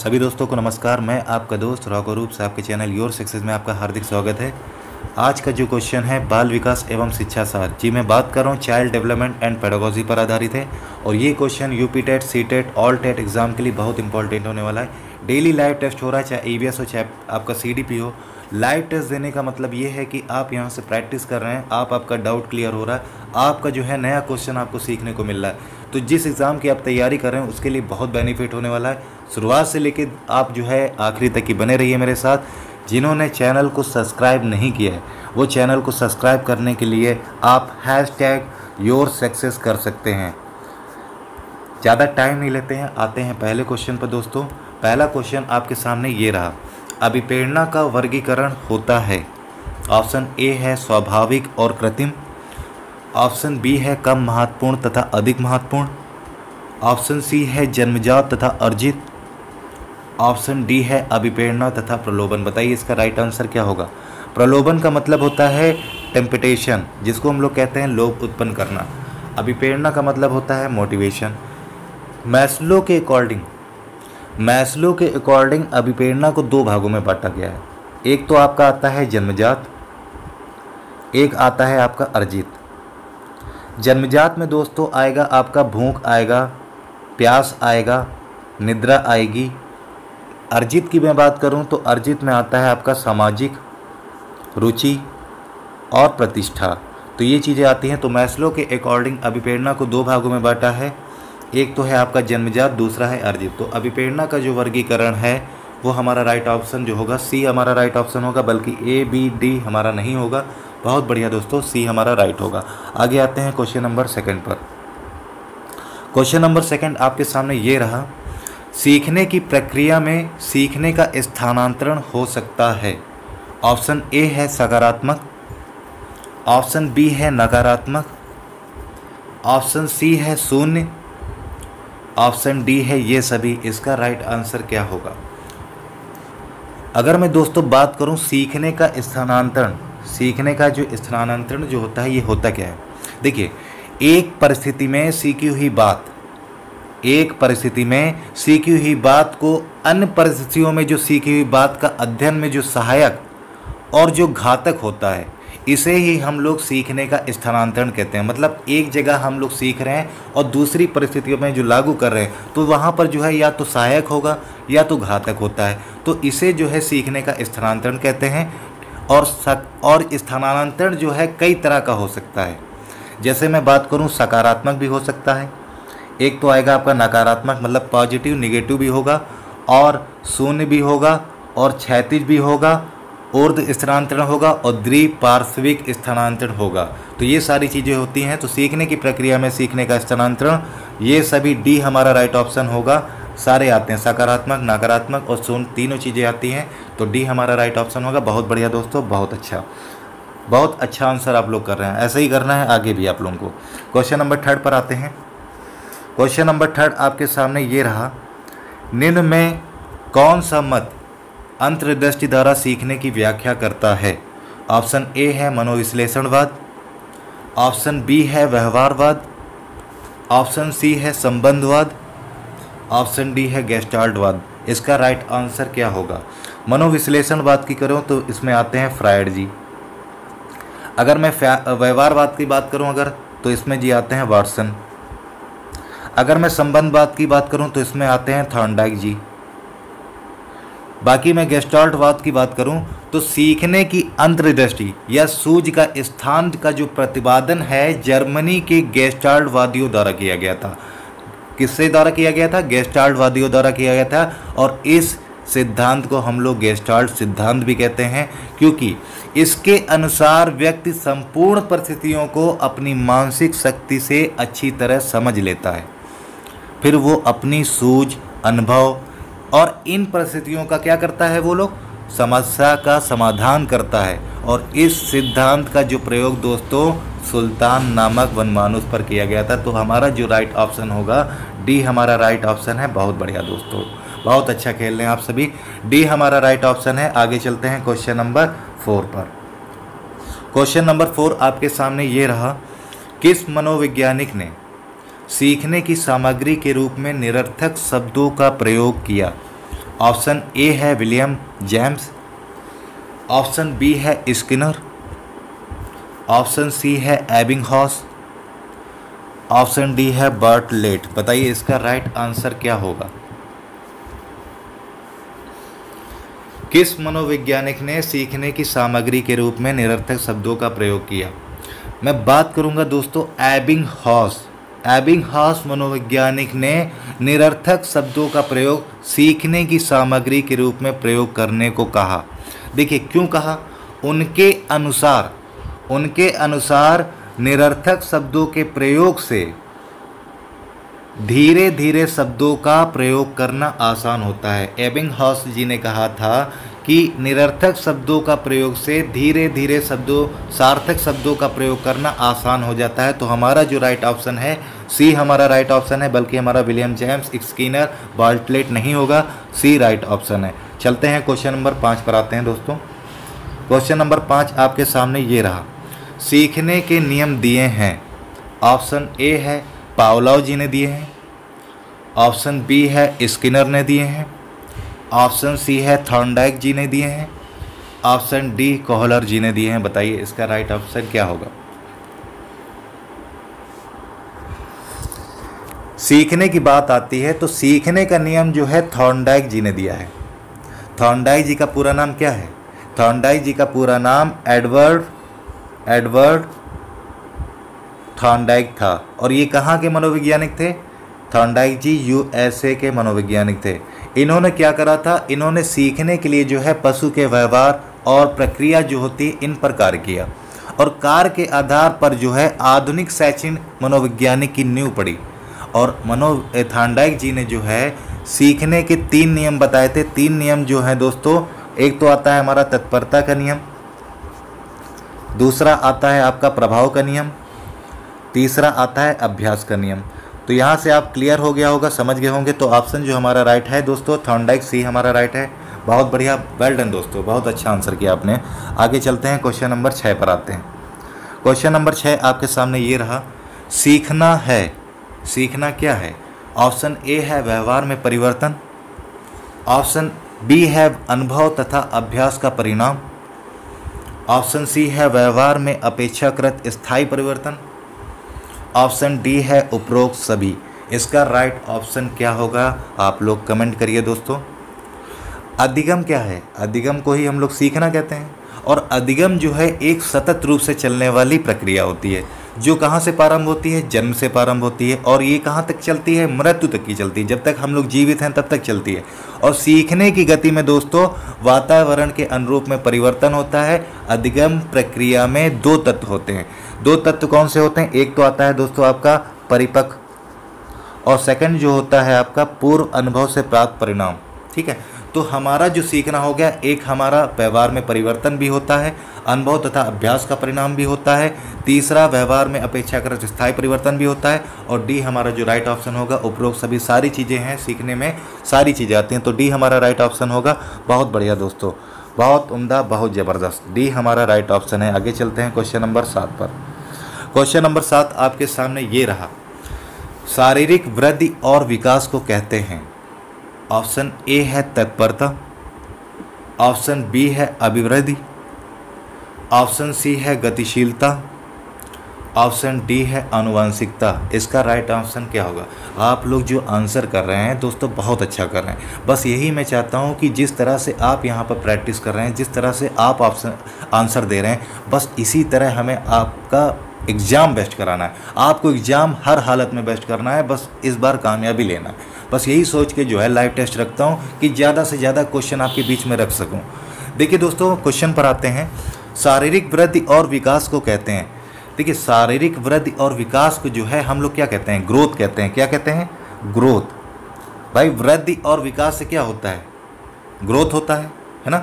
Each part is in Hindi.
सभी दोस्तों को नमस्कार। मैं आपका दोस्त रॉको रूप से आपके चैनल योर सक्सेस में आपका हार्दिक स्वागत है। आज का जो क्वेश्चन है बाल विकास एवं शिक्षा सार, जी मैं बात कर रहा हूँ चाइल्ड डेवलपमेंट एंड पेडागोजी पर आधारित है। और ये question UP TET, C TET, all TET exam के लिए बहुत इंपॉर्टेंट होने वाला है। डेली लाइव टेस्ट हो रहा है, चाहे ईवीएस हो चाहे आपका सीडीपी हो। लाइव टेस्ट देने का मतलब ये है कि आप यहाँ से प्रैक्टिस कर रहे हैं, आपका डाउट क्लियर हो रहा है, आपका जो है नया क्वेश्चन आपको सीखने को मिल रहा है। तो जिस एग्ज़ाम की आप तैयारी कर रहे हैं उसके लिए बहुत बेनिफिट होने वाला है। शुरुआत से लेकर आप जो है आखिरी तक ही बने रहिए मेरे साथ। जिन्होंने चैनल को सब्सक्राइब नहीं किया है वो चैनल को सब्सक्राइब करने के लिए आप #YourSuccess कर सकते हैं। ज़्यादा टाइम नहीं लेते हैं, आते हैं पहले क्वेश्चन पर दोस्तों। पहला क्वेश्चन आपके सामने ये रहा, अभिप्रेरणा का वर्गीकरण होता है। ऑप्शन ए है स्वाभाविक और कृत्रिम, ऑप्शन बी है कम महत्वपूर्ण तथा अधिक महत्वपूर्ण, ऑप्शन सी है जन्मजात तथा अर्जित, ऑप्शन डी है अभिप्रेरणा तथा प्रलोभन। बताइए इसका राइट आंसर क्या होगा। प्रलोभन का मतलब होता है टेम्पटेशन, जिसको हम लोग कहते हैं लोभ उत्पन्न करना। अभिप्रेरणा का मतलब होता है मोटिवेशन। मैस्लो के अकॉर्डिंग अभिप्रेरणा को दो भागों में बांटा गया है। एक तो आपका आता है जन्मजात, एक आता है आपका अर्जित। जन्मजात में दोस्तों आएगा आपका भूख आएगा, प्यास आएगा, निद्रा आएगी। अर्जित की मैं बात करूं तो अर्जित में आता है आपका सामाजिक, रुचि और प्रतिष्ठा। तो ये चीज़ें आती हैं। तो मैस्लो के अकॉर्डिंग अभिप्रेरणा को दो भागों में बांटा है। एक तो है आपका जन्मजात, दूसरा है अर्जित। तो अभिप्रेरणा का जो वर्गीकरण है वो हमारा राइट ऑप्शन जो होगा सी हमारा राइट ऑप्शन होगा, बल्कि ए बी डी हमारा नहीं होगा। बहुत बढ़िया दोस्तों, सी हमारा राइट होगा। आगे आते हैं क्वेश्चन नंबर सेकंड पर। क्वेश्चन नंबर सेकंड आपके सामने ये रहा, सीखने की प्रक्रिया में सीखने का स्थानांतरण हो सकता है। ऑप्शन ए है सकारात्मक, ऑप्शन बी है नकारात्मक, ऑप्शन सी है शून्य, ऑप्शन डी है ये सभी। इसका राइट आंसर क्या होगा। अगर मैं दोस्तों बात करूं सीखने का स्थानांतरण, सीखने का जो स्थानांतरण जो होता है ये होता क्या है। देखिए, एक परिस्थिति में सीखी हुई बात को अन्य परिस्थितियों में जो सीखी हुई बात का अध्ययन में जो सहायक और जो घातक होता है, इसे ही हम लोग सीखने का स्थानांतरण कहते हैं। मतलब एक जगह हम लोग सीख रहे हैं और दूसरी परिस्थितियों में जो लागू कर रहे हैं तो वहाँ पर जो है या तो सहायक होगा या तो घातक होता है। तो इसे जो है सीखने का स्थानांतरण कहते हैं। और स्थानांतरण जो है कई तरह का हो सकता है। जैसे मैं बात करूँ सकारात्मक भी हो सकता है, एक तो आएगा आपका नकारात्मक मतलब पॉजिटिव निगेटिव भी होगा, और शून्य भी होगा, और क्षैतिज भी होगा, ऊर्ध्व स्थानांतरण होगा, और द्विपार्श्विक स्थानांतरण होगा। तो ये सारी चीज़ें होती हैं। तो सीखने की प्रक्रिया में सीखने का स्थानांतरण ये सभी डी हमारा राइट ऑप्शन होगा। सारे आते हैं, सकारात्मक, नकारात्मक और शून्य, तीनों चीज़ें आती हैं। तो डी हमारा राइट ऑप्शन होगा। बहुत बढ़िया दोस्तों, बहुत अच्छा आंसर आप लोग कर रहे हैं। ऐसे ही करना है आगे भी आप लोगों को। क्वेश्चन नंबर थर्ड पर आते हैं। क्वेश्चन नंबर थर्ड आपके सामने ये रहा, निम्न में कौन सा मत अंतर्दृष्टि द्वारा सीखने की व्याख्या करता है। ऑप्शन ए है मनोविश्लेषणवाद, ऑप्शन बी है व्यवहारवाद, ऑप्शन सी है संबंधवाद, ऑप्शन डी है गेस्टाल्टवाद। इसका राइट आंसर क्या होगा। मनोविश्लेषणवाद की करूँ तो इसमें आते हैं फ्रायड जी। अगर मैं व्यवहारवाद की बात करूँ तो इसमें जी आते हैं वाटसन। अगर मैं संबंधवाद की बात करूँ तो इसमें आते हैं थॉर्नडाइक जी। बाकी मैं गेस्टाल्टवाद की बात करूं तो सीखने की अंतर्दृष्टि या सूझ का स्थान का जो प्रतिपादन है जर्मनी के गेस्टाल्टवादियों द्वारा किया गया था। किससे द्वारा किया गया था। गेस्टाल्टवादियों द्वारा किया गया था। और इस सिद्धांत को हम लोग गेस्टाल्ट सिद्धांत भी कहते हैं, क्योंकि इसके अनुसार व्यक्ति संपूर्ण परिस्थितियों को अपनी मानसिक शक्ति से अच्छी तरह समझ लेता है, फिर वो अपनी सूझ, अनुभव और इन परिस्थितियों का क्या करता है, वो लोग समस्या का समाधान करता है। और इस सिद्धांत का जो प्रयोग दोस्तों सुल्तान नामक वनमानुष पर किया गया था। तो हमारा जो राइट ऑप्शन होगा डी हमारा राइट ऑप्शन है। बहुत बढ़िया दोस्तों, बहुत अच्छा खेल रहे हैं आप सभी। डी हमारा राइट ऑप्शन है। आगे चलते हैं क्वेश्चन नंबर 4 पर। क्वेश्चन नंबर 4 आपके सामने ये रहा, किस मनोवैज्ञानिक ने सीखने की सामग्री के रूप में निरर्थक शब्दों का प्रयोग किया। ऑप्शन ए है विलियम जेम्स, ऑप्शन बी है स्किनर, ऑप्शन सी है एबिंगहॉस, ऑप्शन डी है बर्टलेट। बताइए इसका राइट आंसर क्या होगा। किस मनोवैज्ञानिक ने सीखने की सामग्री के रूप में निरर्थक शब्दों का प्रयोग किया। मैं बात करूंगा दोस्तों एबिंगहॉस। एबिंगहॉस मनोवैज्ञानिक ने निरर्थक शब्दों का प्रयोग सीखने की सामग्री के रूप में प्रयोग करने को कहा। देखिए क्यों कहा, उनके अनुसार निरर्थक शब्दों के प्रयोग से धीरे धीरे शब्दों का प्रयोग करना आसान होता है। एबिंगहॉस जी ने कहा था कि निरर्थक शब्दों का प्रयोग से धीरे धीरे सार्थक शब्दों का प्रयोग करना आसान हो जाता है। तो हमारा जो राइट ऑप्शन है सी हमारा राइट ऑप्शन है, बल्कि हमारा विलियम जेम्स, स्किनर, बर्टलेट नहीं होगा, सी राइट ऑप्शन है। चलते हैं क्वेश्चन नंबर 5 पर आते हैं दोस्तों। क्वेश्चन नंबर 5 आपके सामने ये रहा। सीखने के नियम दिए हैं। ऑप्शन ए है पावलोव जी ने दिए हैं, ऑप्शन बी है स्किनर ने दिए हैं, ऑप्शन सी है थॉर्नडाइक जी ने दिए हैं, ऑप्शन डी कोहलर जी ने दिए हैं। बताइए इसका राइट ऑप्शन क्या होगा। सीखने की बात आती है तो सीखने का नियम जो है थॉर्नडाइक जी ने दिया है। थॉर्नडाइक जी का पूरा नाम क्या है। थॉर्नडाइक जी का पूरा नाम एडवर्ड थॉर्नडाइक था। और ये कहाँ के मनोवैज्ञानिक थे। थॉर्नडाइक जी यूएसए के मनोवैज्ञानिक थे। इन्होंने क्या करा था, इन्होंने सीखने के लिए जो है पशु के व्यवहार और प्रक्रिया जो होती है इन पर कार्य किया, और कार्य के आधार पर जो है आधुनिक शैक्षणिक मनोवैज्ञानिक की नींव पड़ी। और थॉर्नडाइक जी ने जो है सीखने के 3 नियम बताए थे। 3 नियम जो हैं दोस्तों, एक तो आता है हमारा तत्परता का नियम, दूसरा आता है आपका प्रभाव का नियम, तीसरा आता है अभ्यास का नियम। तो यहाँ से आप क्लियर हो गया होगा, समझ गए होंगे। तो ऑप्शन जो हमारा राइट है दोस्तों थॉर्नडाइक, सी हमारा राइट है। बहुत बढ़िया, वेल डन दोस्तों, बहुत अच्छा आंसर किया आपने। आगे चलते हैं, क्वेश्चन नंबर 6 पर आते हैं। क्वेश्चन नंबर 6 आपके सामने ये रहा। सीखना है, सीखना क्या है। ऑप्शन ए है व्यवहार में परिवर्तन, ऑप्शन बी है अनुभव तथा अभ्यास का परिणाम, ऑप्शन सी है व्यवहार में अपेक्षाकृत स्थायी परिवर्तन, ऑप्शन डी है उपरोक्त सभी। इसका राइट ऑप्शन क्या होगा आप लोग कमेंट करिए दोस्तों। अधिगम क्या है, अधिगम को ही हम लोग सीखना कहते हैं। और अधिगम जो है एक सतत रूप से चलने वाली प्रक्रिया होती है, जो कहाँ से प्रारंभ होती है, जन्म से प्रारंभ होती है, और ये कहाँ तक चलती है, मृत्यु तक की चलती है। जब तक हम लोग जीवित हैं तब तक चलती है। और सीखने की गति में दोस्तों वातावरण के अनुरूप में परिवर्तन होता है। अधिगम प्रक्रिया में 2 तत्व होते हैं। 2 तत्व कौन से होते हैं, एक तो आता है दोस्तों आपका परिपक्व, और सेकंड जो होता है आपका पूर्व अनुभव से प्राप्त परिणाम। ठीक है, तो हमारा जो सीखना हो गया, एक हमारा व्यवहार में परिवर्तन भी होता है, अनुभव तथा अभ्यास का परिणाम भी होता है, तीसरा व्यवहार में अपेक्षाकृत स्थायी परिवर्तन भी होता है, और डी हमारा जो राइट ऑप्शन होगा उपरोक्त सभी सारी चीज़ें हैं। सीखने में सारी चीज़ें आती हैं, तो डी हमारा राइट ऑप्शन होगा। बहुत बढ़िया दोस्तों, बहुत उम्दा, बहुत ज़बरदस्त, डी हमारा राइट ऑप्शन है। आगे चलते हैं क्वेश्चन नंबर 7 पर। क्वेश्चन नंबर 7 आपके सामने ये रहा। शारीरिक वृद्धि और विकास को कहते हैं। ऑप्शन ए है तत्परता, ऑप्शन बी है अभिवृद्धि, ऑप्शन सी है गतिशीलता, ऑप्शन डी है आनुवंशिकता। इसका राइट ऑप्शन क्या होगा। आप लोग जो आंसर कर रहे हैं दोस्तों बहुत अच्छा कर रहे हैं। बस यही मैं चाहता हूं कि जिस तरह से आप यहां पर प्रैक्टिस कर रहे हैं, जिस तरह से आप ऑप्शन आंसर दे रहे हैं, बस इसी तरह हमें आपका एग्ज़ाम बेस्ट कराना है। आपको एग्ज़ाम हर हालत में बेस्ट करना है, बस इस बार कामयाबी लेना है। बस यही सोच के जो है लाइव टेस्ट रखता हूँ कि ज़्यादा से ज़्यादा क्वेश्चन आपके बीच में रख सकूँ। देखिए दोस्तों, क्वेश्चन पर आते हैं। शारीरिक वृद्धि और विकास को कहते हैं। देखिए, शारीरिक वृद्धि और विकास को जो है हम लोग क्या कहते हैं, ग्रोथ कहते हैं। क्या कहते हैं, ग्रोथ। भाई वृद्धि और विकास से क्या होता है, ग्रोथ होता है ना।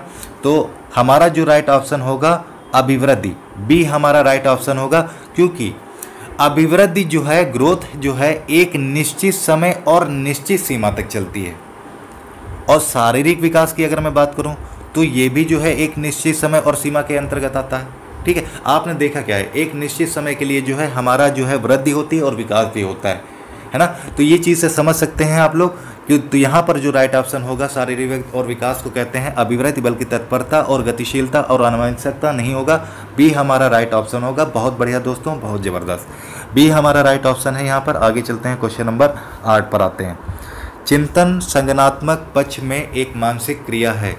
तो हमारा जो राइट ऑप्शन होगा अभिवृद्धि, बी हमारा राइट ऑप्शन होगा, क्योंकि अभिवृद्धि जो है, ग्रोथ जो है, एक निश्चित समय और निश्चित सीमा तक चलती है। और शारीरिक विकास की अगर मैं बात करूं तो ये भी जो है एक निश्चित समय और सीमा के अंतर्गत आता है। ठीक है, आपने देखा क्या है, एक निश्चित समय के लिए जो है हमारा जो है वृद्धि होती है और विकास भी होता है ना। तो ये चीज़ से समझ सकते हैं आप लोग क्यों, तो यहाँ पर जो राइट ऑप्शन होगा शारीरिक और विकास को कहते हैं अभिवृद्धि, बल्कि तत्परता और गतिशीलता और अनावश्यकता नहीं होगा। बी हमारा राइट ऑप्शन होगा। बहुत बढ़िया दोस्तों, बहुत ज़बरदस्त, बी हमारा राइट ऑप्शन है। यहाँ पर आगे चलते हैं, क्वेश्चन नंबर 8 पर आते हैं। चिंतन संज्ञानात्मक पक्ष में एक मानसिक क्रिया है,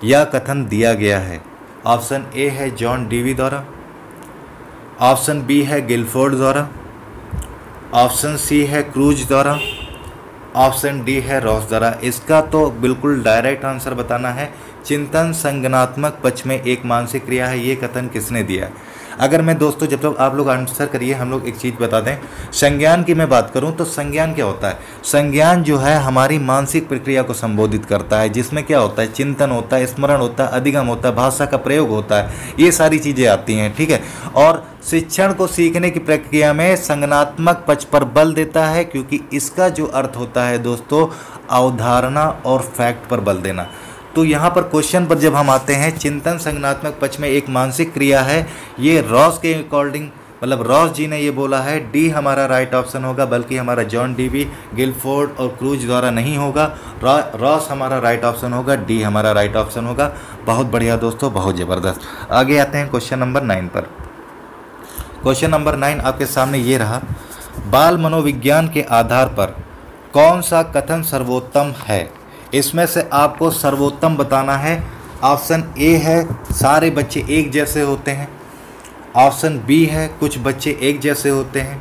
यह कथन दिया गया है। ऑप्शन ए है जॉन डीवी द्वारा, ऑप्शन बी है गिलफोर्ड द्वारा, ऑप्शन सी है क्रूज द्वारा, ऑप्शन डी है रॉस द्वारा। इसका तो बिल्कुल डायरेक्ट आंसर बताना है। चिंतन संज्ञानात्मक पक्ष में एक मानसिक क्रिया है, ये कथन किसने दिया है? अगर मैं दोस्तों, जब तक आप लोग आंसर करिए, हम लोग एक चीज़ बता दें। संज्ञान की मैं बात करूं तो संज्ञान क्या होता है? संज्ञान जो है हमारी मानसिक प्रक्रिया को संबोधित करता है, जिसमें क्या होता है, चिंतन होता है, स्मरण होता है, अधिगम होता है, भाषा का प्रयोग होता है, ये सारी चीज़ें आती हैं, ठीक है। और शिक्षण को सीखने की प्रक्रिया में संज्ञानात्मक पक्ष पर बल देता है, क्योंकि इसका जो अर्थ होता है दोस्तों, अवधारणा और फैक्ट पर बल देना। तो यहाँ पर क्वेश्चन पर जब हम आते हैं, चिंतन संज्ञानात्मक पक्ष में एक मानसिक क्रिया है, ये रॉस के अकॉर्डिंग, मतलब रॉस जी ने ये बोला है। डी हमारा राइट ऑप्शन होगा, बल्कि हमारा जॉन डीवी, गिलफोर्ड और क्रूज द्वारा नहीं होगा। रॉस हमारा राइट ऑप्शन होगा, डी हमारा राइट ऑप्शन होगा। बहुत बढ़िया दोस्तों, बहुत ज़बरदस्त। आगे आते हैं क्वेश्चन नंबर 9 पर। क्वेश्चन नंबर 9 आपके सामने ये रहा। बाल मनोविज्ञान के आधार पर कौन सा कथन सर्वोत्तम है? इसमें से आपको सर्वोत्तम बताना है। ऑप्शन ए है सारे बच्चे एक जैसे होते हैं, ऑप्शन बी है कुछ बच्चे एक जैसे होते हैं,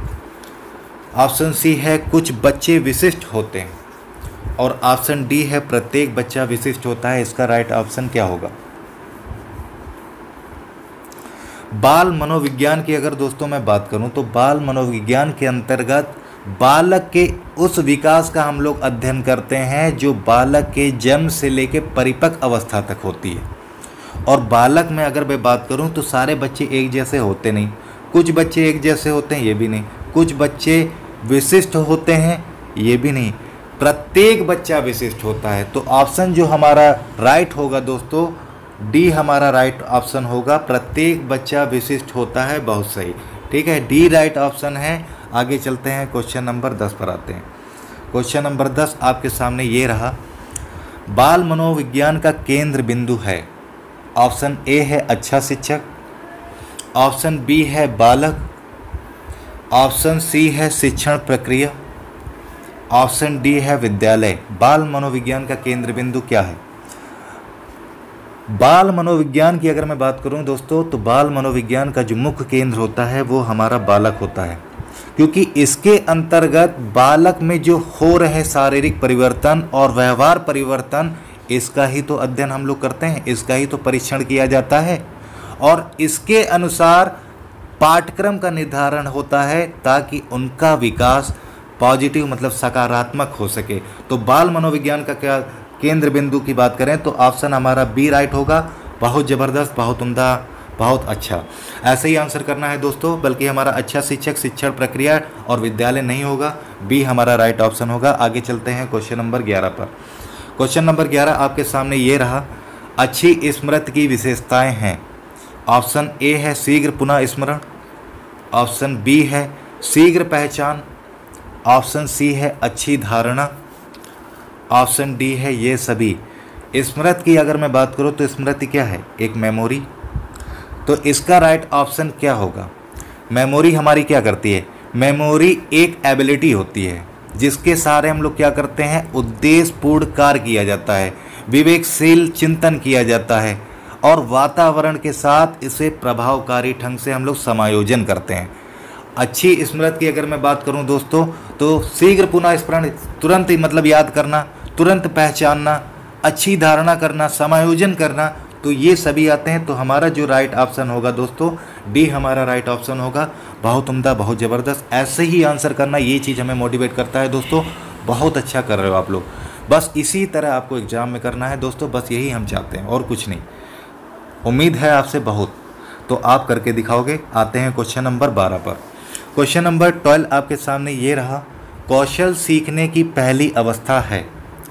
ऑप्शन सी है कुछ बच्चे विशिष्ट होते हैं, और ऑप्शन डी है प्रत्येक बच्चा विशिष्ट होता है। इसका राइट ऑप्शन क्या होगा? बाल मनोविज्ञान की अगर दोस्तों मैं बात करूं तो बाल मनोविज्ञान के अंतर्गत बालक के उस विकास का हम लोग अध्ययन करते हैं जो बालक के जन्म से लेकर परिपक्व अवस्था तक होती है। और बालक में अगर मैं बात करूं तो सारे बच्चे एक जैसे होते नहीं, कुछ बच्चे एक जैसे होते हैं, ये भी नहीं, कुछ बच्चे विशिष्ट होते हैं, ये भी नहीं, प्रत्येक बच्चा विशिष्ट होता है। तो ऑप्शन जो हमारा राइट होगा दोस्तों, डी हमारा राइट ऑप्शन होगा, प्रत्येक बच्चा विशिष्ट होता है। बहुत सही, ठीक है, डी राइट ऑप्शन है। आगे चलते हैं, क्वेश्चन नंबर 10 पर आते हैं। क्वेश्चन नंबर 10 आपके सामने ये रहा। बाल मनोविज्ञान का केंद्र बिंदु है। ऑप्शन ए है अच्छा शिक्षक, ऑप्शन बी है बालक, ऑप्शन सी है शिक्षण प्रक्रिया, ऑप्शन डी है विद्यालय। बाल मनोविज्ञान का केंद्र बिंदु क्या है? बाल मनोविज्ञान की अगर मैं बात करूं दोस्तों, तो बाल मनोविज्ञान का जो मुख्य केंद्र होता है वो हमारा बालक होता है, क्योंकि इसके अंतर्गत बालक में जो हो रहे शारीरिक परिवर्तन और व्यवहार परिवर्तन, इसका ही तो अध्ययन हम लोग करते हैं, इसका ही तो परीक्षण किया जाता है, और इसके अनुसार पाठ्यक्रम का निर्धारण होता है ताकि उनका विकास पॉजिटिव मतलब सकारात्मक हो सके। तो बाल मनोविज्ञान का क्या केंद्र बिंदु की बात करें तो ऑप्शन हमारा बी राइट होगा। बहुत ज़बरदस्त, बहुत उम्दा, बहुत अच्छा। ऐसे ही आंसर करना है दोस्तों, बल्कि हमारा अच्छा शिक्षक, शिक्षण प्रक्रिया और विद्यालय नहीं होगा, बी हमारा राइट ऑप्शन होगा। आगे चलते हैं क्वेश्चन नंबर 11 पर। क्वेश्चन नंबर 11 आपके सामने ये रहा। अच्छी स्मृति की विशेषताएं हैं। ऑप्शन ए है शीघ्र पुनः स्मरण, ऑप्शन बी है शीघ्र पहचान, ऑप्शन सी है अच्छी धारणा, ऑप्शन डी है ये सभी। स्मृति की अगर मैं बात करूँ तो स्मृति क्या है? एक मेमोरी। तो इसका राइट ऑप्शन क्या होगा? मेमोरी हमारी क्या करती है? मेमोरी एक एबिलिटी होती है जिसके सहारे हम लोग क्या करते हैं, उद्देश्यपूर्ण कार्य किया जाता है, विवेकशील चिंतन किया जाता है, और वातावरण के साथ इसे प्रभावकारी ढंग से हम लोग समायोजन करते हैं। अच्छी स्मृति की अगर मैं बात करूं दोस्तों, तो शीघ्र पुनः स्मरण, तुरंत ही मतलब याद करना, तुरंत पहचानना, अच्छी धारणा करना, समायोजन करना, तो ये सभी आते हैं। तो हमारा जो राइट ऑप्शन होगा दोस्तों, डी हमारा राइट ऑप्शन होगा। बहुत उम्दा, बहुत ज़बरदस्त। ऐसे ही आंसर करना, ये चीज़ हमें मोटिवेट करता है दोस्तों। बहुत अच्छा कर रहे हो आप लोग। बस इसी तरह आपको एग्ज़ाम में करना है दोस्तों, बस यही हम चाहते हैं और कुछ नहीं। उम्मीद है आपसे बहुत, तो आप करके दिखाओगे। आते हैं क्वेश्चन नंबर 12 पर। क्वेश्चन नंबर 12 आपके सामने ये रहा। कौशल सीखने की पहली अवस्था है।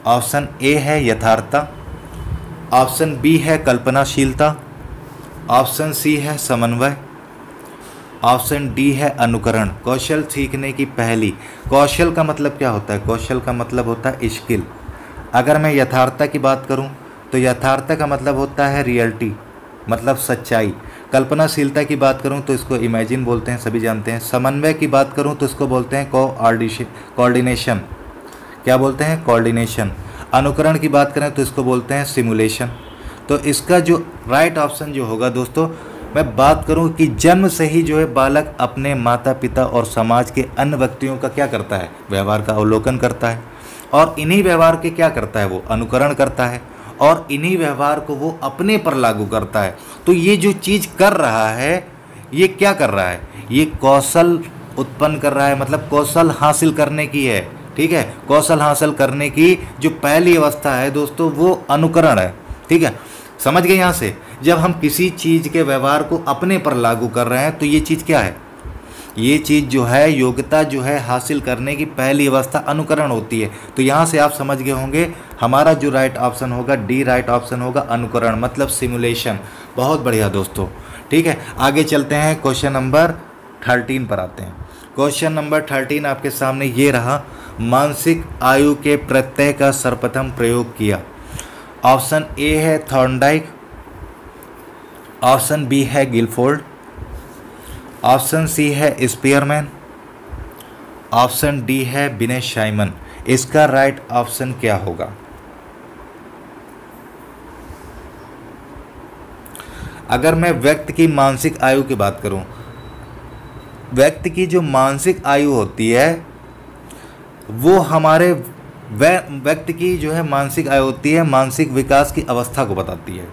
ऑप्शन ए है यथार्थता, ऑप्शन बी है कल्पनाशीलता, ऑप्शन सी है समन्वय, ऑप्शन डी है अनुकरण, कौशल सीखने की पहली। कौशल का मतलब क्या होता है? कौशल का मतलब होता है स्किल। अगर मैं यथार्थता की बात करूं तो यथार्थता का मतलब होता है रियलिटी, मतलब सच्चाई। कल्पनाशीलता की बात करूं तो इसको इमेजिन बोलते हैं, सभी जानते हैं। समन्वय की बात करूं तो इसको बोलते हैं कोऑर्डिनेशन। क्या बोलते हैं? कोऑर्डिनेशन। अनुकरण की बात करें तो इसको बोलते हैं सिमुलेशन। तो इसका जो राइट ऑप्शन जो होगा दोस्तों, मैं बात करूं कि जन्म से ही जो है बालक अपने माता पिता और समाज के अन्य व्यक्तियों का क्या करता है? व्यवहार का अवलोकन करता है, और इन्हीं व्यवहार के क्या करता है? वो अनुकरण करता है, और इन्हीं व्यवहार को वो अपने पर लागू करता है। तो ये जो चीज़ कर रहा है, ये क्या कर रहा है? ये कौशल उत्पन्न कर रहा है, मतलब कौशल हासिल करने की है। ठीक है, कौशल हासिल करने की जो पहली अवस्था है दोस्तों, वो अनुकरण है। ठीक है, समझ गए यहाँ से? जब हम किसी चीज़ के व्यवहार को अपने पर लागू कर रहे हैं तो ये चीज़ क्या है? ये चीज़ जो है, योग्यता जो है हासिल करने की पहली अवस्था अनुकरण होती है। तो यहाँ से आप समझ गए होंगे हमारा जो राइट ऑप्शन होगा, डी राइट ऑप्शन होगा, अनुकरण मतलब सिमुलेशन। बहुत बढ़िया दोस्तों। ठीक है, आगे चलते हैं, क्वेश्चन नंबर 13 पर आते हैं। क्वेश्चन नंबर 13 आपके सामने ये रहा, मानसिक आयु के प्रत्यय का सर्वप्रथम प्रयोग किया। ऑप्शन ए है थॉर्नडाइक, ऑप्शन बी है गिलफोर्ड, ऑप्शन सी है स्पीयरमैन, ऑप्शन डी है बिनेट साइमन। इसका राइट ऑप्शन क्या होगा? अगर मैं व्यक्ति की मानसिक आयु की बात करूं, व्यक्ति की जो मानसिक आयु होती है वो हमारे व्यक्ति की जो है मानसिक आयु होती है, मानसिक विकास की अवस्था को बताती है।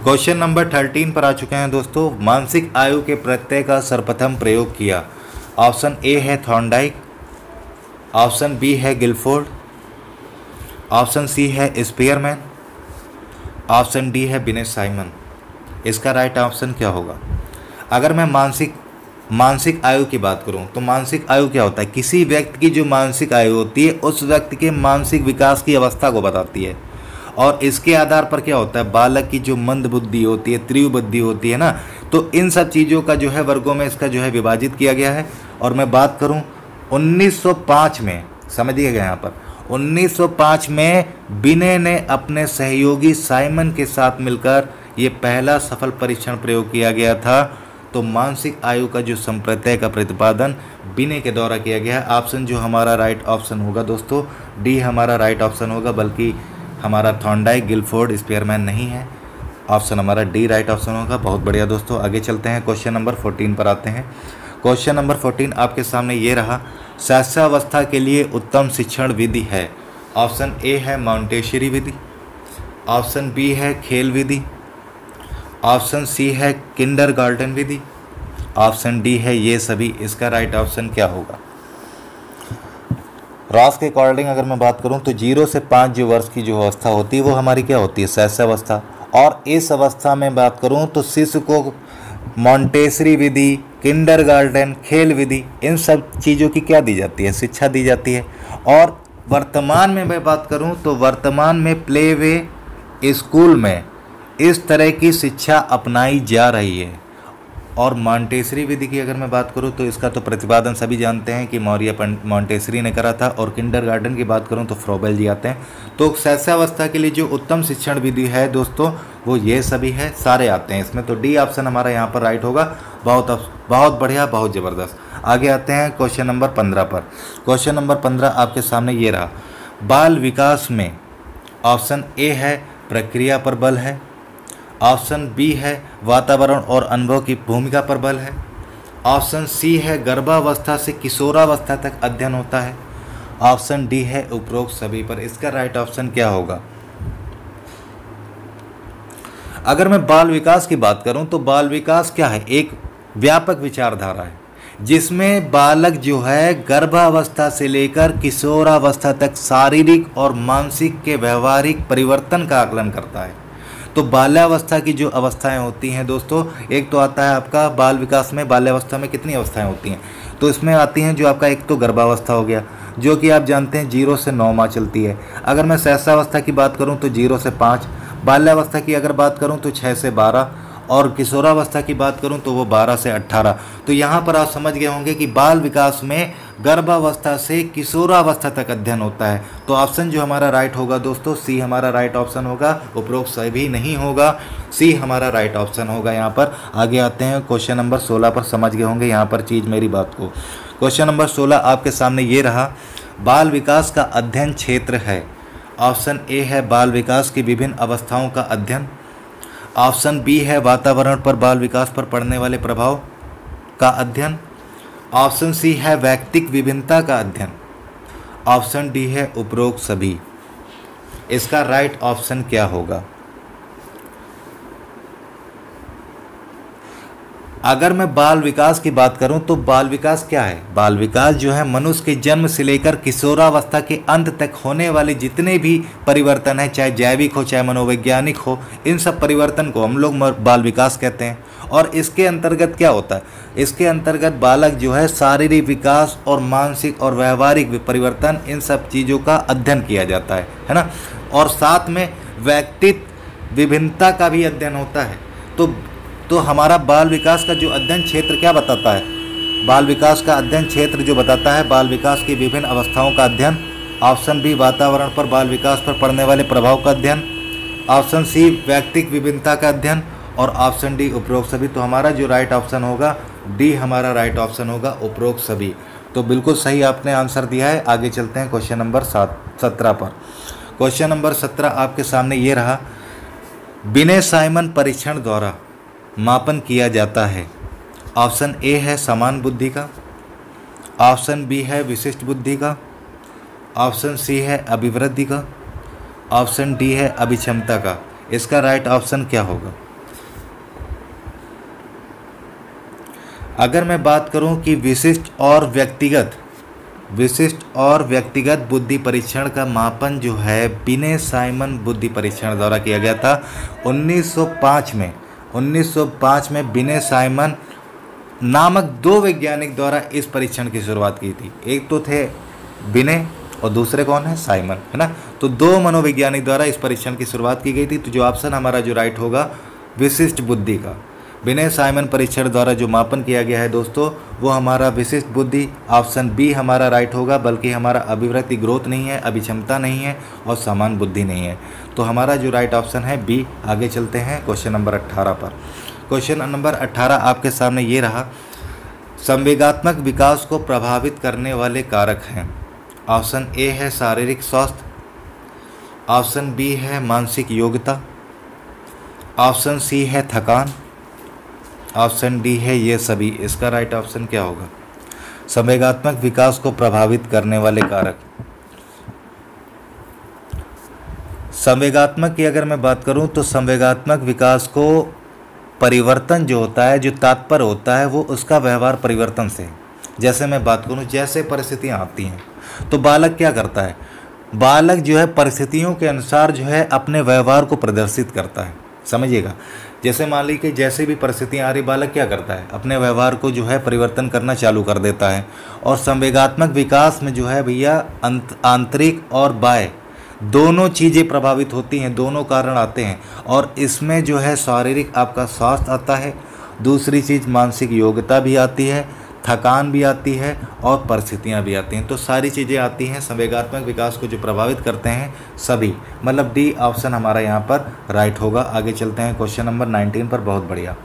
क्वेश्चन नंबर 13 पर आ चुके हैं दोस्तों। मानसिक आयु के प्रत्यय का सर्वप्रथम प्रयोग किया। ऑप्शन ए है थॉर्नडाइक, ऑप्शन बी है गिलफोर्ड, ऑप्शन सी है स्पीयरमैन, ऑप्शन डी है बिनेट साइमन। इसका राइट ऑप्शन क्या होगा? अगर मैं मानसिक आयु की बात करूं तो मानसिक आयु क्या होता है? किसी व्यक्ति की जो मानसिक आयु होती है उस व्यक्ति के मानसिक विकास की अवस्था को बताती है, और इसके आधार पर क्या होता है? बालक की जो मंद बुद्धि होती है, तीव्र बुद्धि होती है ना, तो इन सब चीज़ों का जो है वर्गों में इसका जो है विभाजित किया गया है। और मैं बात करूं 1905 में, समझिएगा यहाँ पर 1905 में बिने ने अपने सहयोगी साइमन के साथ मिलकर ये पहला सफल परीक्षण प्रयोग किया गया था। तो मानसिक आयु का जो संप्रत्यय का प्रतिपादन बिने के द्वारा किया गया है। ऑप्शन जो हमारा राइट ऑप्शन होगा दोस्तों, डी हमारा राइट ऑप्शन होगा, बल्कि हमारा थॉर्नडाइक, गिलफोर्ड, स्पीयरमैन नहीं है। ऑप्शन हमारा डी राइट ऑप्शन होगा। बहुत बढ़िया दोस्तों, आगे चलते हैं, क्वेश्चन नंबर 14 पर आते हैं। क्वेश्चन नंबर 14 आपके सामने ये रहा, शैशवावस्था के लिए उत्तम शिक्षण विधि है। ऑप्शन ए है मॉन्टेसरी विधि, ऑप्शन बी है खेल विधि, ऑप्शन सी है किंडरगार्टन विधि, ऑप्शन डी है ये सभी। इसका राइट ऑप्शन क्या होगा? रॉस के अकॉर्डिंग अगर मैं बात करूं तो 0 से 5 जो वर्ष की जो अवस्था होती है वो हमारी क्या होती है? शैशवावस्था। और इस अवस्था में बात करूं तो शिशु को मॉन्टेसरी विधि, किंडरगार्टन, खेल विधि, इन सब चीज़ों की क्या दी जाती है? शिक्षा दी जाती है। और वर्तमान में मैं बात करूं तो वर्तमान में प्ले वे स्कूल में इस तरह की शिक्षा अपनाई जा रही है। और मॉन्टेसरी विधि की अगर मैं बात करूं तो इसका तो प्रतिपादन सभी जानते हैं कि मौर्य मॉन्टेसरी ने करा था। और किंडरगार्टन की बात करूं तो फ्रोबेल जी आते हैं। तो शैशवावस्था के लिए जो उत्तम शिक्षण विधि है दोस्तों वो ये सभी है, सारे आते हैं इसमें। तो डी ऑप्शन हमारा यहाँ पर राइट होगा। बहुत बढ़िया, बहुत ज़बरदस्त। आगे आते हैं क्वेश्चन नंबर 15 पर। क्वेश्चन नंबर 15 आपके सामने ये रहा, बाल विकास में ऑप्शन ए है प्रक्रिया पर बल है, ऑप्शन बी है वातावरण और अनुभव की भूमिका पर बल है, ऑप्शन सी है गर्भावस्था से किशोरावस्था तक अध्ययन होता है, ऑप्शन डी है उपरोक्त सभी पर। इसका राइट ऑप्शन क्या होगा? अगर मैं बाल विकास की बात करूं तो बाल विकास क्या है? एक व्यापक विचारधारा है जिसमें बालक जो है गर्भावस्था से लेकर किशोरावस्था तक शारीरिक और मानसिक के व्यवहारिक परिवर्तन का आकलन करता है। तो बाल्यावस्था की जो अवस्थाएं होती हैं दोस्तों, एक तो आता है आपका बाल विकास में, बाल्यावस्था में कितनी अवस्थाएं होती हैं? तो इसमें आती हैं जो आपका एक तो गर्भावस्था हो गया, जो कि आप जानते हैं 0 से 9 माह चलती है। अगर मैं शैशवावस्था की बात करूं तो 0 से 5, बाल्यावस्था की अगर बात करूं तो 6 से 12, और किशोरावस्था की बात करूं तो वो 12 से 18। तो यहाँ पर आप समझ गए होंगे कि बाल विकास में गर्भावस्था से किशोरावस्था तक अध्ययन होता है। तो ऑप्शन जो हमारा राइट होगा दोस्तों, सी हमारा राइट ऑप्शन होगा, उपरोक्त सभी नहीं होगा, सी हमारा राइट ऑप्शन होगा। यहाँ पर आगे आते हैं क्वेश्चन नंबर 16 पर, समझ गए होंगे यहाँ पर चीज़ मेरी बात को। क्वेश्चन नंबर 16 आपके सामने ये रहा, बाल विकास का अध्ययन क्षेत्र है। ऑप्शन ए है बाल विकास की विभिन्न अवस्थाओं का अध्ययन, ऑप्शन बी है वातावरण पर बाल विकास पर पड़ने वाले प्रभाव का अध्ययन, ऑप्शन सी है वैयक्तिक विभिन्नता का अध्ययन, ऑप्शन डी है उपरोक्त सभी। इसका राइट ऑप्शन क्या होगा? अगर मैं बाल विकास की बात करूं तो बाल विकास क्या है? बाल विकास जो है मनुष्य के जन्म से लेकर किशोरावस्था के अंत तक होने वाले जितने भी परिवर्तन है, चाहे जैविक हो चाहे मनोवैज्ञानिक हो, इन सब परिवर्तन को हम लोग बाल विकास कहते हैं। और इसके अंतर्गत क्या होता है? इसके अंतर्गत बालक जो है शारीरिक विकास और मानसिक और व्यवहारिक परिवर्तन, इन सब चीज़ों का अध्ययन किया जाता है ना। और साथ में व्यक्तित्व विभिन्नता का भी अध्ययन होता है। तो हमारा बाल विकास का जो अध्ययन क्षेत्र क्या बताता है? बाल विकास का अध्ययन क्षेत्र जो बताता है बाल विकास की विभिन्न अवस्थाओं का अध्ययन, ऑप्शन बी वातावरण पर बाल विकास पर पड़ने वाले प्रभाव का अध्ययन, ऑप्शन सी व्यक्तिक विभिन्नता का अध्ययन और ऑप्शन डी उपरोक्त सभी। तो हमारा जो राइट ऑप्शन होगा डी हमारा राइट ऑप्शन होगा, उपरोक्त सभी। तो बिल्कुल सही आपने आंसर दिया है। आगे चलते हैं क्वेश्चन नंबर 17 पर। क्वेश्चन नंबर 17 आपके सामने ये रहा, बिने साइमन परीक्षण द्वारा मापन किया जाता है। ऑप्शन ए है समान बुद्धि का, ऑप्शन बी है विशिष्ट बुद्धि का, ऑप्शन सी है अभिवृद्धि का, ऑप्शन डी है अभिक्षमता का। इसका राइट ऑप्शन क्या होगा? अगर मैं बात करूं कि विशिष्ट और व्यक्तिगत बुद्धि परीक्षण का मापन जो है बिने साइमन बुद्धि परीक्षण द्वारा किया गया था 1905 में बिने साइमन नामक 2 वैज्ञानिक द्वारा इस परीक्षण की शुरुआत की थी। एक तो थे बिने और दूसरे कौन है? साइमन, है ना। तो 2 मनोवैज्ञानिक द्वारा इस परीक्षण की शुरुआत की गई थी। तो जो ऑप्शन हमारा जो राइट होगा विशिष्ट बुद्धि का, बिने साइमन परीक्षण द्वारा जो मापन किया गया है दोस्तों वो हमारा विशिष्ट बुद्धि, ऑप्शन बी हमारा राइट होगा। बल्कि हमारा अभिवृद्धि ग्रोथ नहीं है, अभिक्षमता नहीं है और समान बुद्धि नहीं है। तो हमारा जो राइट ऑप्शन है बी। आगे चलते हैं क्वेश्चन नंबर 18 पर। क्वेश्चन नंबर 18 आपके सामने ये रहा, संवेगात्मक विकास को प्रभावित करने वाले कारक हैं। ऑप्शन ए है शारीरिक स्वास्थ्य, ऑप्शन बी है मानसिक योग्यता, ऑप्शन सी है थकान, ऑप्शन डी है ये सभी। इसका राइट ऑप्शन क्या होगा? संवेगात्मक विकास को प्रभावित करने वाले कारक। संवेगात्मक की अगर मैं बात करूं तो संवेगात्मक विकास को परिवर्तन जो होता है, जो तात्पर्य होता है वो उसका व्यवहार परिवर्तन से। जैसे मैं बात करूं, जैसे परिस्थितियां आती हैं तो बालक क्या करता है? बालक जो है परिस्थितियों के अनुसार जो है अपने व्यवहार को प्रदर्शित करता है। समझिएगा, जैसे मान लीजिए कि जैसे भी परिस्थितियाँ आ रही, बालक क्या करता है? अपने व्यवहार को जो है परिवर्तन करना चालू कर देता है। और संवेगात्मक विकास में जो है भैया आंतरिक और बाह्य दोनों चीज़ें प्रभावित होती हैं, दोनों कारण आते हैं। और इसमें जो है शारीरिक आपका स्वास्थ्य आता है, दूसरी चीज़ मानसिक योग्यता भी आती है, थकान भी आती है और परिस्थितियाँ भी आती हैं। तो सारी चीज़ें आती हैं संवेगात्मक विकास को जो प्रभावित करते हैं सभी, मतलब डी ऑप्शन हमारा यहाँ पर राइट होगा। आगे चलते हैं क्वेश्चन नंबर 19 पर। बहुत बढ़िया।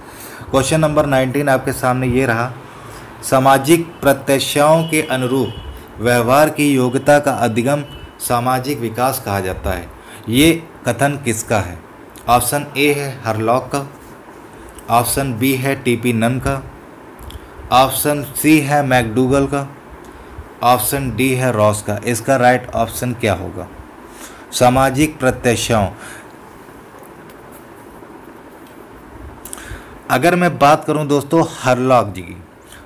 क्वेश्चन नंबर 19 आपके सामने ये रहा, सामाजिक प्रत्याशाओं के अनुरूप व्यवहार की योग्यता का अधिगम सामाजिक विकास कहा जाता है। ये कथन किसका है? ऑप्शन ए है हरलॉक का, ऑप्शन बी है टीपी नन का, ऑप्शन सी है मैकडूगल का, ऑप्शन डी है रॉस का। इसका राइट ऑप्शन क्या होगा? सामाजिक प्रत्याशाओं, अगर मैं बात करूं दोस्तों हरलॉक जी की,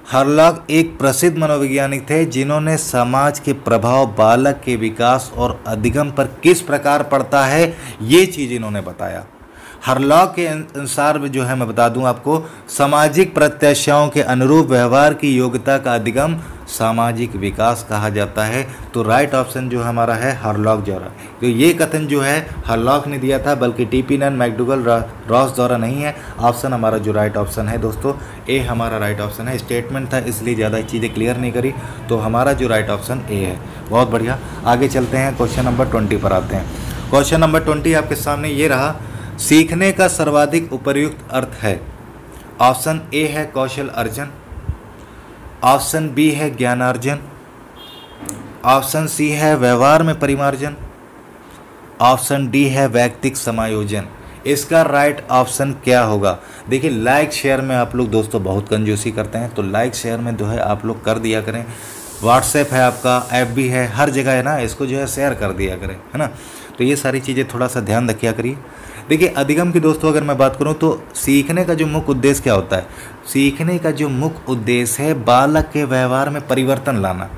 हरलॉक एक प्रसिद्ध मनोवैज्ञानिक थे जिन्होंने समाज के प्रभाव बालक के विकास और अधिगम पर किस प्रकार पड़ता है ये चीज़ इन्होंने बताया। हरलॉक के अनुसार जो है मैं बता दूं आपको, सामाजिक प्रत्याशाओं के अनुरूप व्यवहार की योग्यता का अधिगम सामाजिक विकास कहा जाता है। तो राइट ऑप्शन जो हमारा है हरलॉक द्वारा। तो ये कथन जो है हरलॉक ने दिया था, बल्कि टीपी नन, मैकडूगल, रॉस द्वारा नहीं है। ऑप्शन हमारा जो राइट ऑप्शन है दोस्तों, ए हमारा राइट ऑप्शन है। स्टेटमेंट था इसलिए ज़्यादा चीज़ें क्लियर नहीं करी, तो हमारा जो राइट ऑप्शन ए है। बहुत बढ़िया, आगे चलते हैं, क्वेश्चन नंबर 20 पर आते हैं। क्वेश्चन नंबर 20 आपके सामने ये रहा, सीखने का सर्वाधिक उपयुक्त अर्थ है। ऑप्शन ए है कौशल अर्जन, ऑप्शन बी है ज्ञानार्जन, ऑप्शन सी है व्यवहार में परिमार्जन, ऑप्शन डी है व्यक्तिक समायोजन। इसका राइट ऑप्शन क्या होगा? देखिए, लाइक शेयर में आप लोग दोस्तों बहुत कंजूसी करते हैं, तो लाइक शेयर में जो है आप लोग कर दिया करें। व्हाट्सएप है आपका, ऐप भी है, हर जगह है ना, इसको जो है शेयर कर दिया करें, है ना। तो ये सारी चीज़ें थोड़ा सा ध्यान रखिया करिए। देखिए, अधिगम की दोस्तों अगर मैं बात करूं तो सीखने का जो मुख्य उद्देश्य क्या होता है? सीखने का जो मुख्य उद्देश्य है बालक के व्यवहार में परिवर्तन लाना,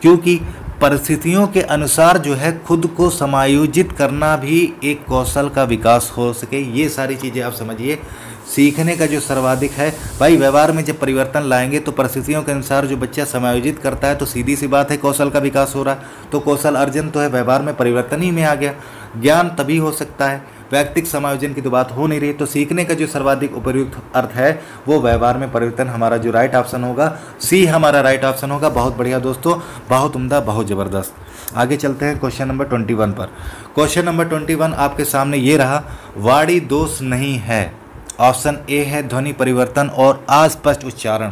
क्योंकि परिस्थितियों के अनुसार जो है खुद को समायोजित करना भी एक कौशल का विकास हो सके। ये सारी चीज़ें आप समझिए। सीखने का जो सर्वाधिक है भाई, व्यवहार में जब परिवर्तन लाएंगे तो परिस्थितियों के अनुसार जो बच्चा समायोजित करता है, तो सीधी सी बात है कौशल का विकास हो रहा है। तो कौशल अर्जन तो है, व्यवहार में परिवर्तन ही में आ गया। ज्ञान तभी हो सकता है, व्यक्तिक समायोजन की तो बात हो नहीं रही। तो सीखने का जो सर्वाधिक उपयुक्त अर्थ है वो व्यवहार में परिवर्तन। हमारा जो राइट ऑप्शन होगा सी हमारा राइट ऑप्शन होगा। बहुत बढ़िया दोस्तों, बहुत उम्दा, बहुत ज़बरदस्त। आगे चलते हैं क्वेश्चन नंबर 21 पर। क्वेश्चन नंबर 21 आपके सामने ये रहा, वाणी दोष नहीं है। ऑप्शन ए है ध्वनि परिवर्तन और अस्पष्ट उच्चारण,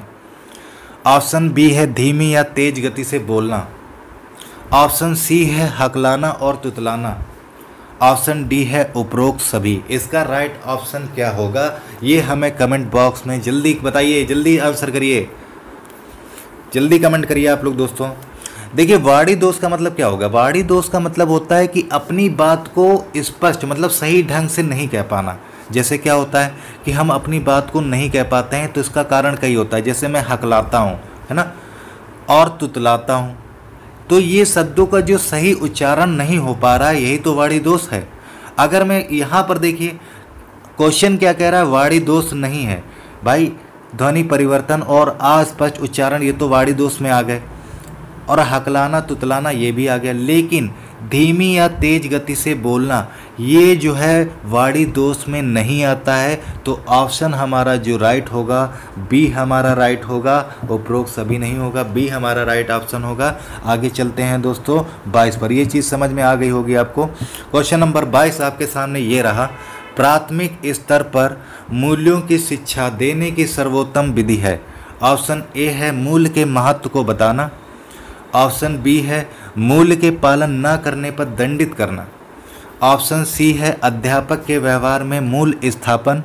ऑप्शन बी है धीमी या तेज गति से बोलना, ऑप्शन सी है हकलाना और तुतलाना, ऑप्शन डी है उपरोक्त सभी। इसका राइट ऑप्शन क्या होगा ये हमें कमेंट बॉक्स में जल्दी बताइए, जल्दी आंसर करिए, जल्दी कमेंट करिए आप लोग दोस्तों। देखिए, वाणी दोष का मतलब क्या होगा? वाणी दोष का मतलब होता है कि अपनी बात को स्पष्ट मतलब सही ढंग से नहीं कह पाना। जैसे क्या होता है कि हम अपनी बात को नहीं कह पाते हैं, तो इसका कारण कई होता है। जैसे मैं हकलाता हूँ, है ना, और तुतलाता हूँ, तो ये शब्दों का जो सही उच्चारण नहीं हो पा रहा है, यही तो वाणी दोष है। अगर मैं यहाँ पर देखिए क्वेश्चन क्या कह रहा है, वाणी दोष नहीं है भाई, ध्वनि परिवर्तन और अस्पष्ट उच्चारण ये तो वाणी दोष में आ गए, और हकलाना तुतलाना ये भी आ गया। लेकिन धीमी या तेज गति से बोलना ये जो है वाणी दोष में नहीं आता है। तो ऑप्शन हमारा जो राइट होगा बी हमारा राइट होगा, उपरोक्त सभी नहीं होगा, बी हमारा राइट ऑप्शन होगा। आगे चलते हैं दोस्तों 22 पर। ये चीज़ समझ में आ गई होगी आपको। क्वेश्चन नंबर 22 आपके सामने ये रहा, प्राथमिक स्तर पर मूल्यों की शिक्षा देने की सर्वोत्तम विधि है। ऑप्शन ए है मूल्य के महत्व को बताना, ऑप्शन बी है मूल्य के पालन न करने पर दंडित करना, ऑप्शन सी है अध्यापक के व्यवहार में मूल्य स्थापन,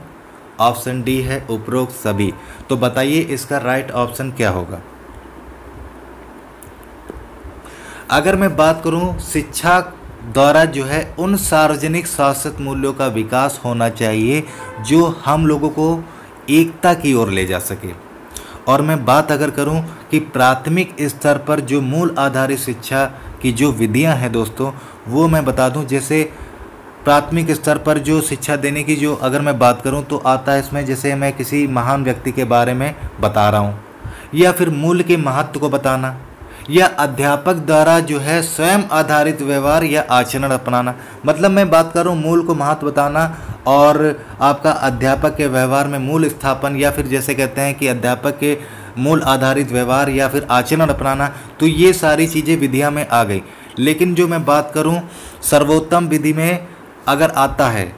ऑप्शन डी है उपरोक्त सभी। तो बताइए इसका राइट ऑप्शन क्या होगा? अगर मैं बात करूं, शिक्षा द्वारा जो है उन सार्वजनिक शाश्वत मूल्यों का विकास होना चाहिए जो हम लोगों को एकता की ओर ले जा सके। और मैं बात अगर करूं कि प्राथमिक स्तर पर जो मूल आधारित शिक्षा की जो विधियां हैं दोस्तों, वो मैं बता दूं। जैसे प्राथमिक स्तर पर जो शिक्षा देने की जो अगर मैं बात करूं तो आता है इसमें, जैसे मैं किसी महान व्यक्ति के बारे में बता रहा हूं, या फिर मूल्य के महत्व को बताना, या अध्यापक द्वारा जो है स्वयं आधारित व्यवहार या आचरण अपनाना। मतलब मैं बात कर रहा हूँ मूल को महत्व बताना, और आपका अध्यापक के व्यवहार में मूल स्थापन, या फिर जैसे कहते हैं कि अध्यापक के मूल आधारित व्यवहार या फिर आचरण अपनाना। तो ये सारी चीज़ें विधियाँ में आ गई। लेकिन जो मैं बात करूँ सर्वोत्तम विधि में अगर आता है,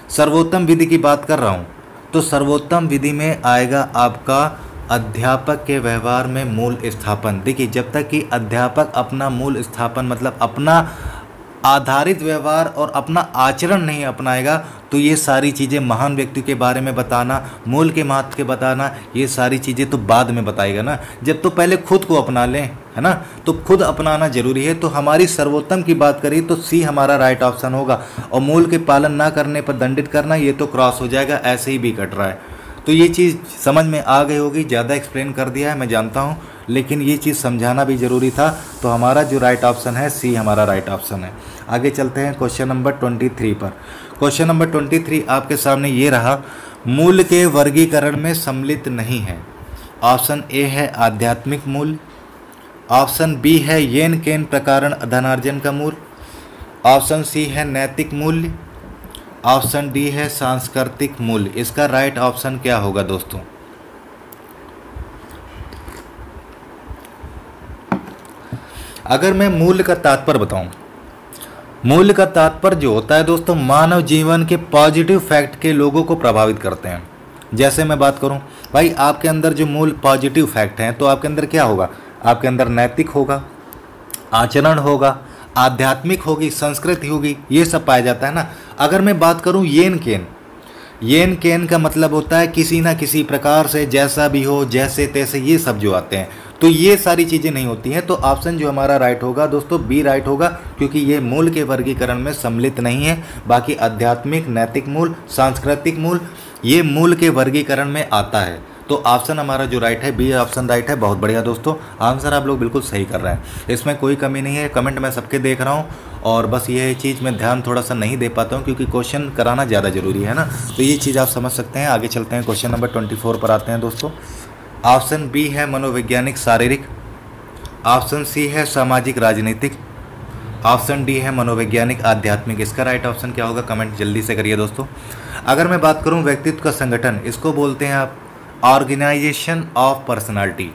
सर्वोत्तम विधि की बात कर रहा हूँ, तो सर्वोत्तम विधि में आएगा आपका अध्यापक के व्यवहार में मूल स्थापन। देखिए, जब तक कि अध्यापक अपना मूल स्थापन मतलब अपना आधारित व्यवहार और अपना आचरण नहीं अपनाएगा, तो ये सारी चीज़ें महान व्यक्ति के बारे में बताना, मूल के महत्व के बताना, ये सारी चीज़ें तो बाद में बताएगा ना। जब तो पहले खुद को अपना लें, है ना, तो खुद अपनाना जरूरी है। तो हमारी सर्वोत्तम की बात करी तो सी हमारा राइट ऑप्शन होगा। और मूल के पालन ना करने पर दंडित करना, ये तो क्रॉस हो जाएगा, ऐसे ही भी कट रहा है। तो ये चीज़ समझ में आ गई होगी। ज़्यादा एक्सप्लेन कर दिया है मैं जानता हूँ, लेकिन ये चीज़ समझाना भी ज़रूरी था। तो हमारा जो राइट ऑप्शन है सी हमारा राइट ऑप्शन है। आगे चलते हैं क्वेश्चन नंबर 23 पर। क्वेश्चन नंबर 23 आपके सामने ये रहा, मूल्य के वर्गीकरण में सम्मिलित नहीं है। ऑप्शन ए है आध्यात्मिक मूल्य, ऑप्शन बी है येन केन प्रकारण धनार्जन का मूल। ऑप्शन सी है नैतिक मूल्य। ऑप्शन डी है सांस्कृतिक मूल्य। इसका राइट ऑप्शन क्या होगा दोस्तों? अगर मैं मूल्य का तात्पर्य बताऊं, मूल्य का तात्पर्य जो होता है दोस्तों, मानव जीवन के पॉजिटिव फैक्ट के लोगों को प्रभावित करते हैं। जैसे मैं बात करूं भाई, आपके अंदर जो मूल पॉजिटिव फैक्ट हैं तो आपके अंदर क्या होगा? आपके अंदर नैतिक होगा, आचरण होगा, आध्यात्मिक होगी, संस्कृति होगी, ये सब पाया जाता है ना। अगर मैं बात करूं येन केन, येन केन का मतलब होता है किसी ना किसी प्रकार से, जैसा भी हो, जैसे तैसे, ये सब जो आते हैं, तो ये सारी चीज़ें नहीं होती हैं। तो ऑप्शन जो हमारा राइट होगा दोस्तों बी राइट होगा, क्योंकि ये मूल के वर्गीकरण में सम्मिलित नहीं है। बाकी आध्यात्मिक, नैतिक मूल, सांस्कृतिक मूल, ये मूल के वर्गीकरण में आता है। तो ऑप्शन हमारा जो राइट है बी ऑप्शन राइट है। बहुत बढ़िया दोस्तों, आंसर आप लोग बिल्कुल सही कर रहे हैं, इसमें कोई कमी नहीं है। कमेंट मैं सबके देख रहा हूँ, और बस ये चीज़ मैं ध्यान थोड़ा सा नहीं दे पाता हूँ क्योंकि क्वेश्चन कराना ज़्यादा ज़रूरी है ना, तो ये चीज़ आप समझ सकते हैं। आगे चलते हैं, क्वेश्चन नंबर 24 पर आते हैं दोस्तों। ऑप्शन बी है मनोवैज्ञानिक शारीरिक। ऑप्शन सी है सामाजिक राजनीतिक। ऑप्शन डी है मनोवैज्ञानिक आध्यात्मिक। इसका राइट ऑप्शन क्या होगा? कमेंट जल्दी से करिए दोस्तों। अगर मैं बात करूं व्यक्तित्व का संगठन, इसको बोलते हैं आप ऑर्गेनाइजेशन ऑफ पर्सनालिटी।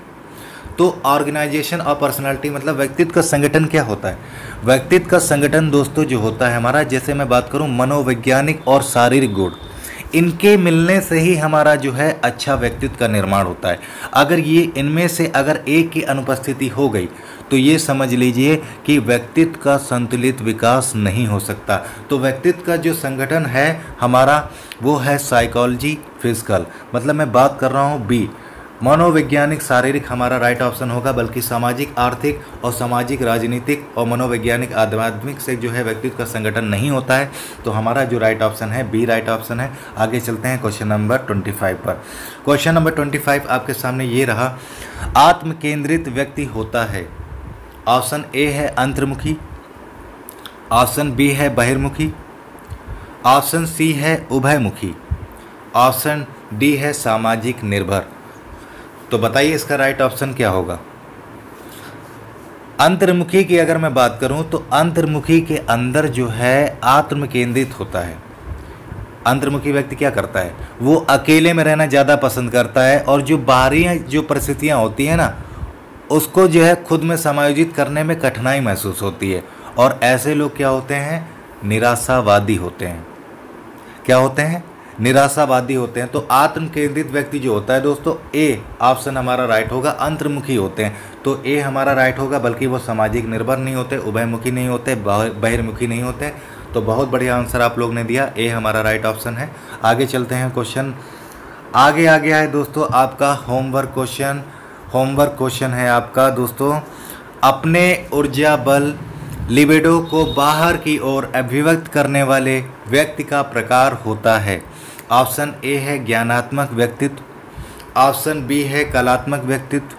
तो ऑर्गेनाइजेशन ऑफ पर्सनालिटी मतलब व्यक्तित्व का संगठन क्या होता है? व्यक्तित्व का संगठन दोस्तों जो होता है हमारा, जैसे मैं बात करूं मनोवैज्ञानिक और शारीरिक गुण, इनके मिलने से ही हमारा जो है अच्छा व्यक्तित्व का निर्माण होता है। अगर ये इनमें से अगर एक की अनुपस्थिति हो गई तो ये समझ लीजिए कि व्यक्तित्व का संतुलित विकास नहीं हो सकता। तो व्यक्तित्व का जो संगठन है हमारा वो है साइकोलॉजी फिजिकल, मतलब मैं बात कर रहा हूँ बी मनोवैज्ञानिक शारीरिक हमारा राइट ऑप्शन होगा। बल्कि सामाजिक आर्थिक और सामाजिक राजनीतिक और मनोवैज्ञानिक आध्यात्मिक से जो है व्यक्तित्व का संगठन नहीं होता है। तो हमारा जो राइट ऑप्शन है बी राइट ऑप्शन है। आगे चलते हैं क्वेश्चन नंबर 25 पर। क्वेश्चन नंबर 25 आपके सामने ये रहा, आत्म केंद्रित व्यक्ति होता है। ऑप्शन ए है अंतर्मुखी। ऑप्शन बी है बहिर्मुखी। ऑप्शन सी है उभयमुखी। ऑप्शन डी है सामाजिक निर्भर। तो बताइए इसका राइट ऑप्शन क्या होगा? अंतर्मुखी की अगर मैं बात करूं तो अंतर्मुखी के अंदर जो है आत्म केंद्रित होता है। अंतर्मुखी व्यक्ति क्या करता है? वो अकेले में रहना ज़्यादा पसंद करता है, और जो बाहरी जो परिस्थितियां होती हैं ना, उसको जो है खुद में समायोजित करने में कठिनाई महसूस होती है। और ऐसे लोग क्या होते हैं? निराशावादी होते हैं। क्या होते हैं? निराशावादी होते हैं। तो आत्म केंद्रित व्यक्ति जो होता है दोस्तों, ए ऑप्शन हमारा राइट होगा, अंतर्मुखी होते हैं। तो ए हमारा राइट होगा। बल्कि वो सामाजिक निर्भर नहीं होते, उभयमुखी नहीं होते, बहिर्मुखी नहीं होते। तो बहुत बढ़िया आंसर आप लोग ने दिया, ए हमारा राइट ऑप्शन है। आगे चलते हैं, क्वेश्चन आगे आ गया है दोस्तों आपका होमवर्क क्वेश्चन। होमवर्क क्वेश्चन है आपका दोस्तों, अपने ऊर्जा बल लिबिडो को बाहर की ओर अभिव्यक्त करने वाले व्यक्ति का प्रकार होता है। ऑप्शन ए है ज्ञानात्मक व्यक्तित्व। ऑप्शन बी है कलात्मक व्यक्तित्व।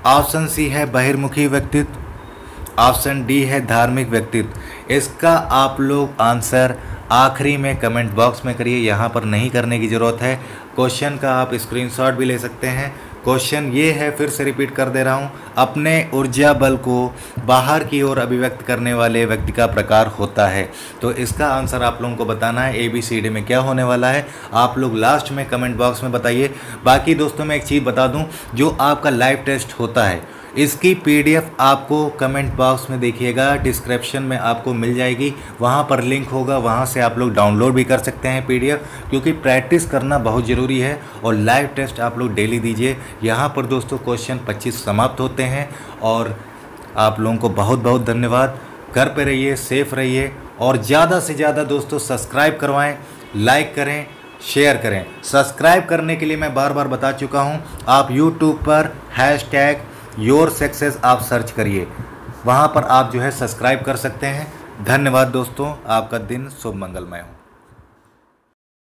ऑप्शन सी है बहिर्मुखी व्यक्तित्व। ऑप्शन डी है धार्मिक व्यक्तित्व। इसका आप लोग आंसर आखिरी में कमेंट बॉक्स में करिए, यहाँ पर नहीं करने की ज़रूरत है। क्वेश्चन का आप स्क्रीनशॉट भी ले सकते हैं। क्वेश्चन ये है, फिर से रिपीट कर दे रहा हूँ, अपने ऊर्जा बल को बाहर की ओर अभिव्यक्त करने वाले व्यक्ति का प्रकार होता है। तो इसका आंसर आप लोगों को बताना है ABCD में क्या होने वाला है, आप लोग लास्ट में कमेंट बॉक्स में बताइए। बाकी दोस्तों मैं एक चीज़ बता दूं, जो आपका लाइव टेस्ट होता है इसकी PDF आपको कमेंट बॉक्स में देखिएगा, डिस्क्रिप्शन में आपको मिल जाएगी, वहाँ पर लिंक होगा, वहाँ से आप लोग डाउनलोड भी कर सकते हैं PDF, क्योंकि प्रैक्टिस करना बहुत ज़रूरी है। और लाइव टेस्ट आप लोग डेली दीजिए। यहाँ पर दोस्तों क्वेश्चन 25 समाप्त होते हैं। और आप लोगों को बहुत बहुत धन्यवाद। घर पे रहिए, सेफ रहिए, और ज़्यादा से ज़्यादा दोस्तों सब्सक्राइब करवाएँ, लाइक करें, शेयर करें। सब्सक्राइब करने के लिए मैं बार बार बता चुका हूँ, आप यूट्यूब पर #YourSuccess आप सर्च करिए, वहाँ पर आप जो है सब्सक्राइब कर सकते हैं। धन्यवाद दोस्तों, आपका दिन शुभ मंगलमय हो।